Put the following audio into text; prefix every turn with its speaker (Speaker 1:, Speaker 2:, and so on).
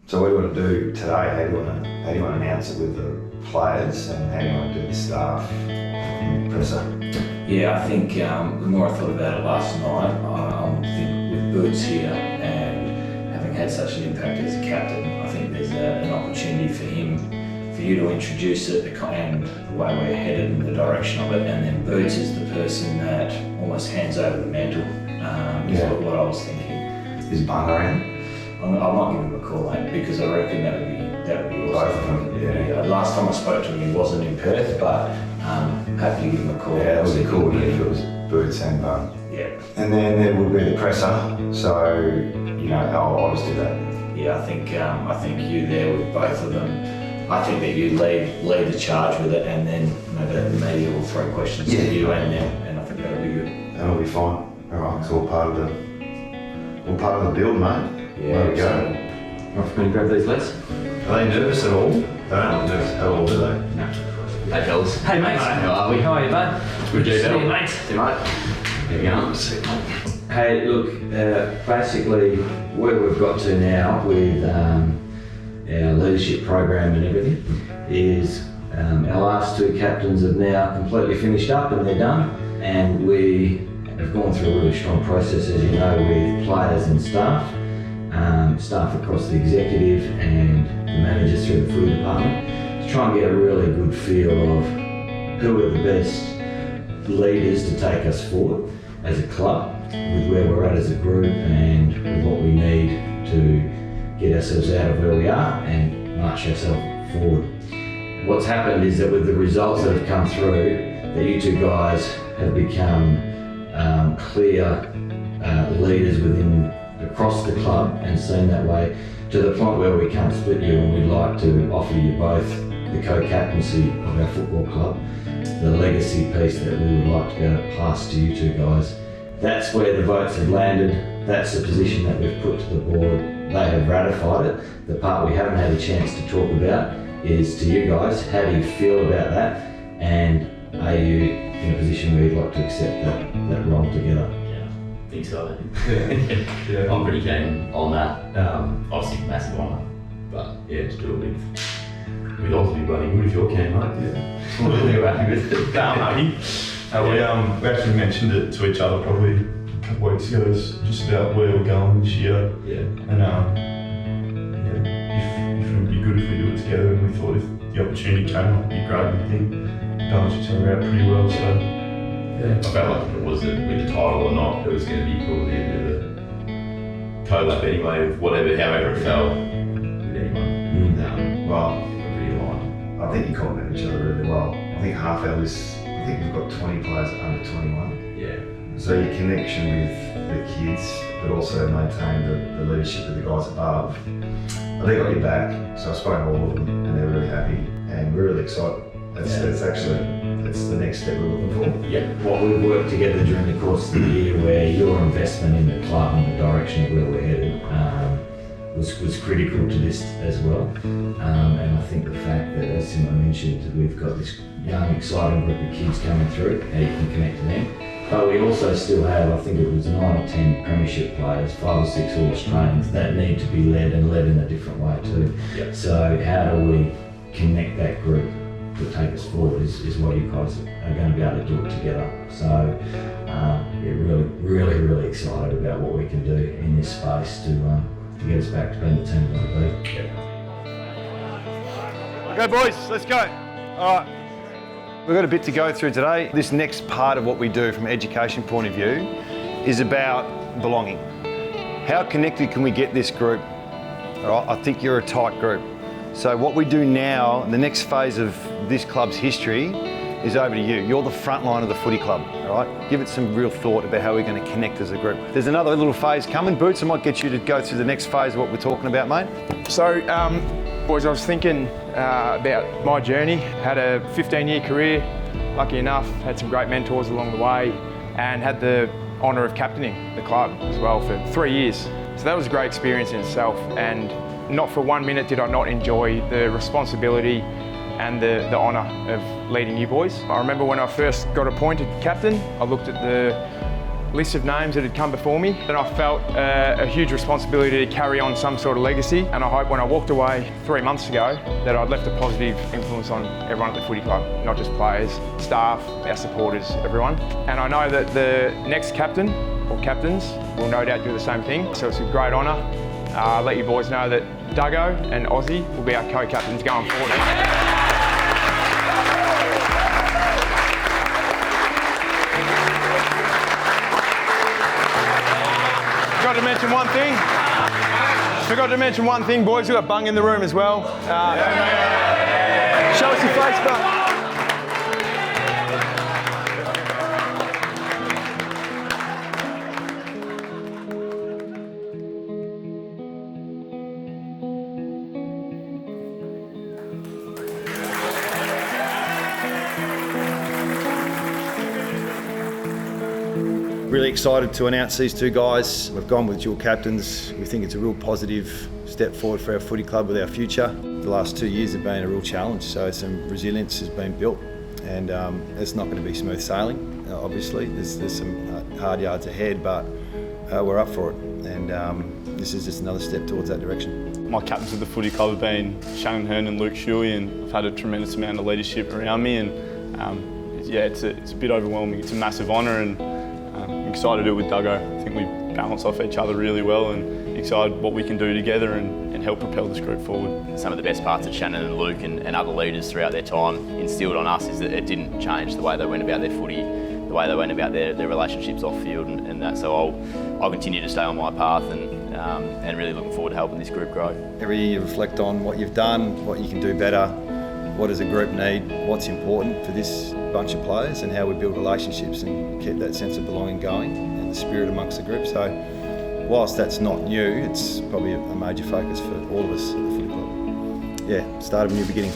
Speaker 1: So what do you want to do today? How do you want to announce it with the players, and how do you want to do the staff in the presser?
Speaker 2: Yeah, I think the more I thought about it last night, I think with Boots here and having had such an impact as a captain, I think there's an opportunity for you to introduce it and the way we're headed in the direction of it, and then Boots is the person that almost hands over the mantle. Is what I was thinking.
Speaker 1: Is Bung around?
Speaker 2: I might give him a call, mate, because I reckon that would be awesome.
Speaker 1: Both of them, yeah.
Speaker 2: Last time I spoke to him, he wasn't in Perth, but happy to give him a call.
Speaker 1: Yeah, that would be cool if it was Boots and Bung.
Speaker 2: Yeah.
Speaker 1: And then there would be the presser, so, you know, I'll just do that.
Speaker 2: Yeah, I think you there with both of them. I think that you lead the charge with it, and then maybe we'll throw questions to you and them, and I think that'll be good.
Speaker 1: That'll be fine. All right, it's all part of the build, mate.
Speaker 2: Yeah.
Speaker 1: There we go.
Speaker 3: Right, for me to grab these, Les?
Speaker 1: Are they nervous at all? They don't look nervous at all, do they?
Speaker 3: No. Hey, fellas. Hey, mate. How are we? How are you, bud?
Speaker 2: Good
Speaker 3: to see
Speaker 2: you,
Speaker 3: mate. See you, mate. There you go. Hey, look, basically where we've got to now with our leadership program and everything is our last two captains have now completely finished up and they're done, and we have gone through a really strong process, as you know, with players and staff, staff across the executive and the managers through the footy department, to try and get a really good feel of who are the best leaders to take us forward as a club, with where we're at as a group and with what we need to get ourselves out of where we are and march ourselves forward. What's happened is that with the results that have come through, that you two guys have become clear leaders across the club and seen that way, to the point where we can't split you, and we'd like to offer you both the co-captaincy of our football club, the legacy piece that we would like to be able to pass to you two guys. That's where the votes have landed. That's the position that we've put to the board. They have ratified it. The part we haven't had a chance to talk about is to you guys. How do you feel about that? And are you in a position where you'd like to accept that role together?
Speaker 4: Yeah, I think so. Yeah. I'm pretty keen on that. Obviously, massive honour, but yeah, to do it with obviously bloody good if you're keen, mate. Yeah. I'm really happy with it.
Speaker 5: We actually mentioned it to each other probably a couple of weeks ago, just about where we're going this year.
Speaker 4: Yeah.
Speaker 5: And if it would be good if we do it together, and we thought if the opportunity came up, it'd be great. We think balance each other out pretty well. So
Speaker 4: yeah, I felt like if it was with the title or not, it was going to be probably a bit of a collab anyway, of however it fell with anyone.
Speaker 1: Well,
Speaker 4: pretty aligned.
Speaker 1: I think you complement each other really well. I think half our list, I think we've got 20 players under 21.
Speaker 4: Yeah.
Speaker 1: So your connection with the kids, but also maintain the leadership of the guys above. They got your back, so I've spoken to all of them, and they're really happy, and we're really excited. That's the next step we're looking for.
Speaker 2: Yeah, what we've worked together during the course of the year, where your investment in the club and the direction of where we're headed was critical to this as well. And I think the fact that, as Simon mentioned, we've got this young, exciting group of kids coming through, how you can connect to them. But we also still have, I think it was 9 or 10 premiership players, 5 or 6 All-Australians that need to be led, and led in a different way too.
Speaker 4: Yep.
Speaker 2: So how do we connect that group to take us forward is what you guys are going to be able to do it together. So really excited about what we can do in this space to get us back to being the team we want to be.
Speaker 6: Okay boys, let's go. All right. We've got a bit to go through today. This next part of what we do from an education point of view is about belonging. How connected can we get this group? All right, I think you're a tight group. So what we do now, the next phase of this club's history, is over to you. You're the front line of the footy club, all right? Give it some real thought about how we're going to connect as a group. There's another little phase coming. Boots, I might get you to go through the next phase of what we're talking about, mate.
Speaker 7: So, boys, I was thinking about my journey. Had a 15-year career, lucky enough, had some great mentors along the way, and had the honour of captaining the club as well for 3 years. So that was a great experience in itself, and not for 1 minute did I not enjoy the responsibility and the honour of leading you boys. I remember when I first got appointed captain, I looked at list of names that had come before me, and I felt a huge responsibility to carry on some sort of legacy. And I hope when I walked away 3 months ago that I'd left a positive influence on everyone at the footy club, not just players, staff, our supporters, everyone. And I know that the next captain or captains will no doubt do the same thing. So it's a great honour. I'll let you boys know that Duggo and Ozzy will be our co-captains going forward. Forgot to mention one thing, boys. We've got Bung in the room as well. Show us your face, Bung.
Speaker 6: Really excited to announce these two guys. We've gone with dual captains. We think it's a real positive step forward for our footy club with our future. The last 2 years have been a real challenge, so some resilience has been built, and it's not going to be smooth sailing. Obviously, there's some hard yards ahead, but we're up for it, and this is just another step towards that direction.
Speaker 5: My captains of the footy club have been Shannon Hearn and Luke Shuey, and I've had a tremendous amount of leadership around me, and yeah, it's a bit overwhelming. It's a massive honour, and I'm excited to do it with Duggo. I think we balance off each other really well, and excited what we can do together and help propel this group forward.
Speaker 8: Some of the best parts that Shannon and Luke and other leaders throughout their time instilled on us is that it didn't change the way they went about their footy, the way they went about their relationships off field and that. So I'll continue to stay on my path and really looking forward to helping this group grow.
Speaker 6: Every year you reflect on what you've done, what you can do better, what does a group need, what's important for this bunch of players, and how we build relationships and keep that sense of belonging going and the spirit amongst the group. So whilst that's not new, it's probably a major focus for all of us at the footy club. Yeah, start of a new beginning.